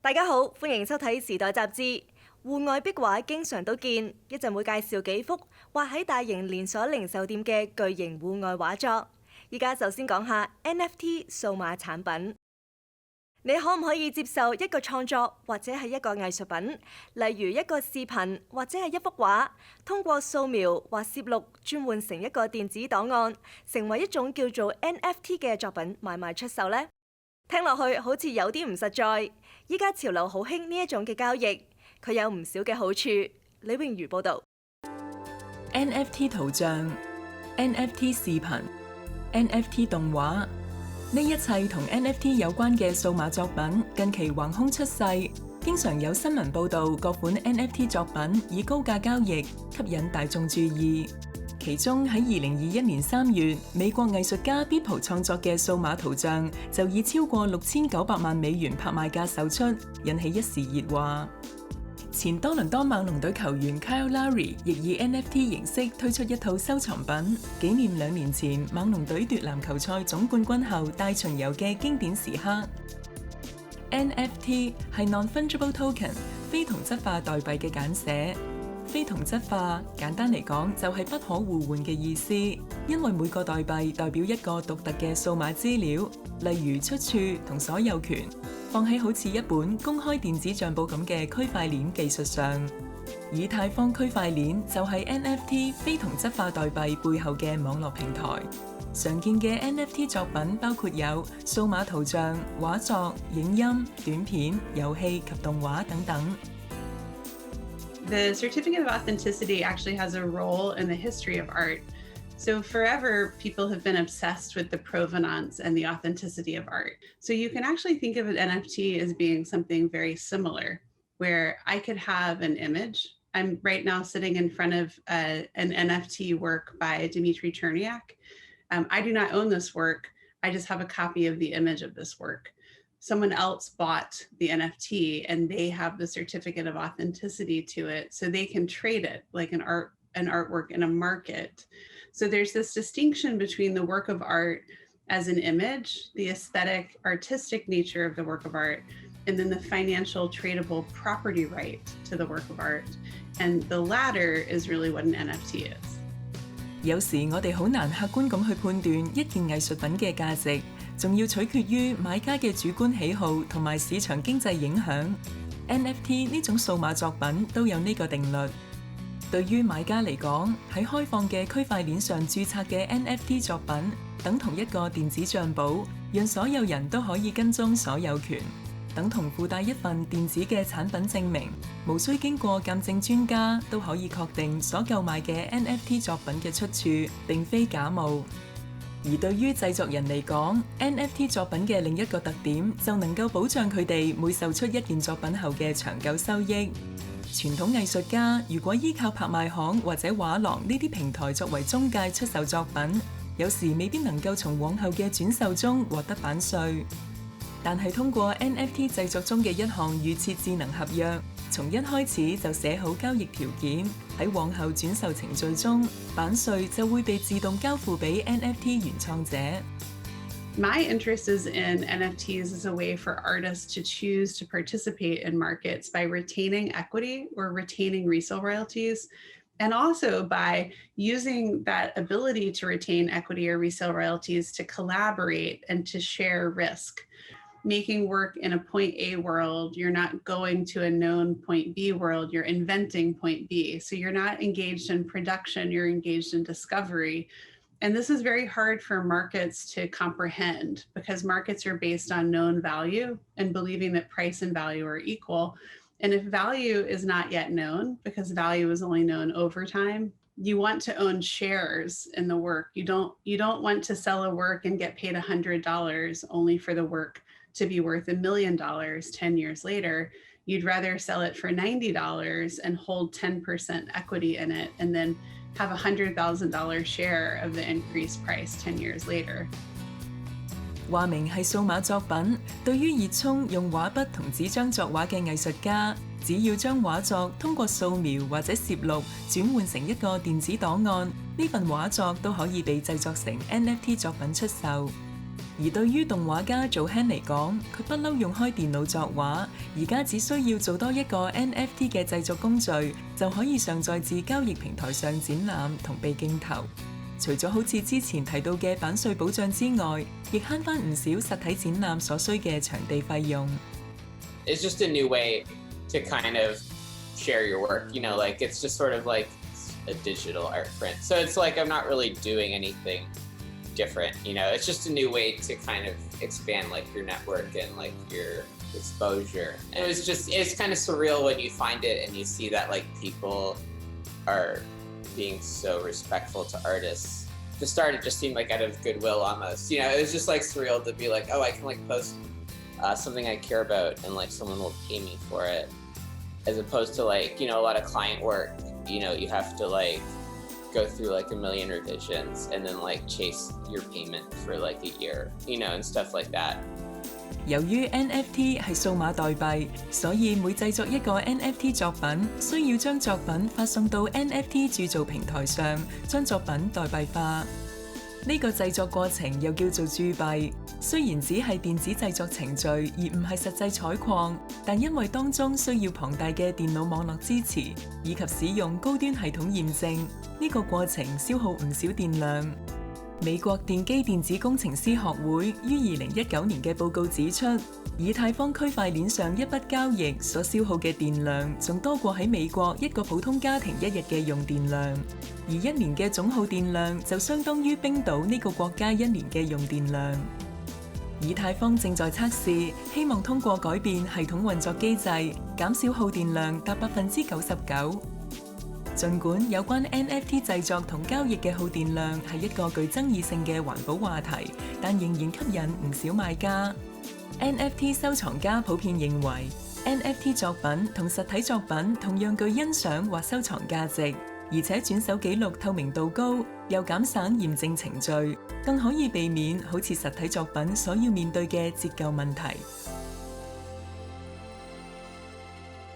大家好，歡迎收睇《時代雜誌》。戶外壁畫經常都見，一陣會介紹幾幅畫喺大型連鎖零售店嘅巨型戶外畫作。依家首先講下 NFT 數碼產品。你可唔可以接受一個創作或者係一個藝術品，例如一個視頻或者係一幅畫，通過掃描或攝錄轉換成一個電子檔案，成為一種叫做 NFT 嘅作品買賣出售呢？聽落去好似有啲唔實在。依家潮流好興呢一種嘅交易，佢有唔少嘅好處。李詠如報導。NFT 圖像、NFT 視頻、NFT 動畫，呢一切同 NFT 有關嘅數碼作品近期橫空出世，經常有新聞報導各款 NFT 作品以高價交易，吸引大眾注意。其中喺2021年3月，美國藝術家 Beeple 創作嘅數碼圖像就以超過$6900萬拍賣價售出，引起一時熱話。前多倫多猛龍隊球員 Kyle Lowry 亦以 NFT 形式推出一套收藏品，紀念2年前猛龍隊奪籃球賽總冠軍後大巡遊嘅經典時刻。NFT 係 Non-Fungible Token 非同質化代幣嘅簡寫。非同質化簡單嚟講就係不可互換嘅意思，因為每個代幣代表一個獨特嘅數碼資料，例如出處同所有權，放喺好似一本公開電子帳簿咁嘅區塊鏈技術上。以太坊區塊鏈就係 NFT 非同質化代幣背後嘅網絡平台。常見嘅 NFT 作品包括有數碼圖像、畫作、影音、短片、遊戲及動畫等等。The certificate of authenticity actually has a role in the history of art. So forever, people have been obsessed with the provenance and the authenticity of art. So you can actually think of an NFT as being something very similar, where I could have an image. I'm right now sitting in front of an NFT work by Dmitry Cherniak. I do not own this work. I just have a copy of the image of this work. Someone else bought the NFT and they have the certificate of authenticity to it, so they can trade it like an artwork in a market. So there's this distinction between the work of art as an image, the aesthetic, artistic nature of the work of art, and then the financial tradable property right to the work of art. And the latter is really what an NFT is. 有時我哋好難客觀咁去判斷一件藝術品嘅價值，仲要取決於買家嘅主觀喜好同埋市場經濟影響。NFT 呢種數碼作品都有呢個定律。對於買家嚟講，喺開放嘅區塊鏈上註冊嘅 NFT 作品，等同一個電子帳簿，讓所有人都可以跟蹤所有權，等同附帶一份電子嘅產品證明，無需經過鑑證專家都可以確定所購買嘅 NFT 作品嘅出處並非假冒。而對於製作人嚟講， NFT 作品嘅另一個特點就能夠保障佢哋每售出一件作品後嘅長久收益。傳統藝術家如果依靠拍賣行或者畫廊呢啲平台作為中介出售作品，有時未必能夠從往後嘅轉售中獲得版稅。但係通過 NFT 製作中嘅一項預設智能合約，從一開始就寫好交易條件，喺往後轉售程序中，版稅就會被自動交付俾 NFT 原創者。My interest is in NFTs as a way for artists to choose to participate in markets by retaining equity or retaining resale royalties, and also by using that ability to retain equity or resale royalties to collaborate and to share risk. Making work in a point A world, you're not going to a known point B world, you're inventing point B. So you're not engaged in production, you're engaged in discovery. And this is very hard for markets to comprehend because markets are based on known value and believing that price and value are equal. And if value is not yet known, because value is only known over time, you want to own shares in the work. You don't want to sell a work and get paid $100 only for the work to be worth $1 million 10 years later. You'd rather sell it for $90 and hold 10% equity in it and then have a $100,000 share of the increased price 10 years later. 話明係數碼作品，對於熱衷用畫筆同紙張作畫嘅藝術家，只要將畫作通過掃描或者攝錄轉換成一個電子檔案，呢份畫作都可以被製作成 NFT 作品出售。而對於動畫家做 Han 嚟講，佢不嬲用開電腦作畫，而家只需要做多一個 NFT 嘅製作工序，就可以上載至交易平台上展覽同被競投。除咗好似之前提到嘅版稅保障之外，亦慳返唔少實體展覽所需嘅場地費用。It's just a new way to kind of share your work, you know, like it's just sort of like a digital art print. So it's like I'm not really doing anything different, you know, it's just a new way to kind of expand like your network and like your exposure. And it's kind of surreal when you find it and you see that like people are being so respectful to artists. To start, it just seemed like out of goodwill almost, you know, it was just like surreal to be like, oh, I can like post something I care about and like someone will pay me for it, as opposed to like, you know, a lot of client work, you know, you have to like go through like a million revisions and then like chase your payment for like a year, you know, and stuff like that. 由於 NFT 係數碼代幣，所以每製作一個 NFT 作品，需要將作品發送到 NFT 鑄造平台上，將作品代幣化。呢個製作過程又叫做鑄幣，雖然只係電子製作程序，而唔係實際採礦，但因為當中需要龐大嘅電腦網絡支持，以及使用高端系統驗證，呢個過程消耗唔少電量。美國電機電子工程師學會於2019年嘅報告指出，以太坊區塊鏈上一筆交易所消耗嘅電量，仲多過喺美國一個普通家庭一日嘅用電量，而一年嘅總耗電量就相當於冰島呢個國家一年嘅用電量。以太坊正在測試，希望通過改變系統運作機制，減少耗電量達99%。儘管有關 NFT 製作同交易嘅耗電量係一個具爭議性嘅環保話題，但仍然吸引唔少買家。NFT 收藏家普遍認為 NFT 作品同實體作品同樣具欣賞或收藏價值，而且轉手記錄透明度高，又減省驗證程序，更可以避免好似實體作品所要面對嘅折舊問題。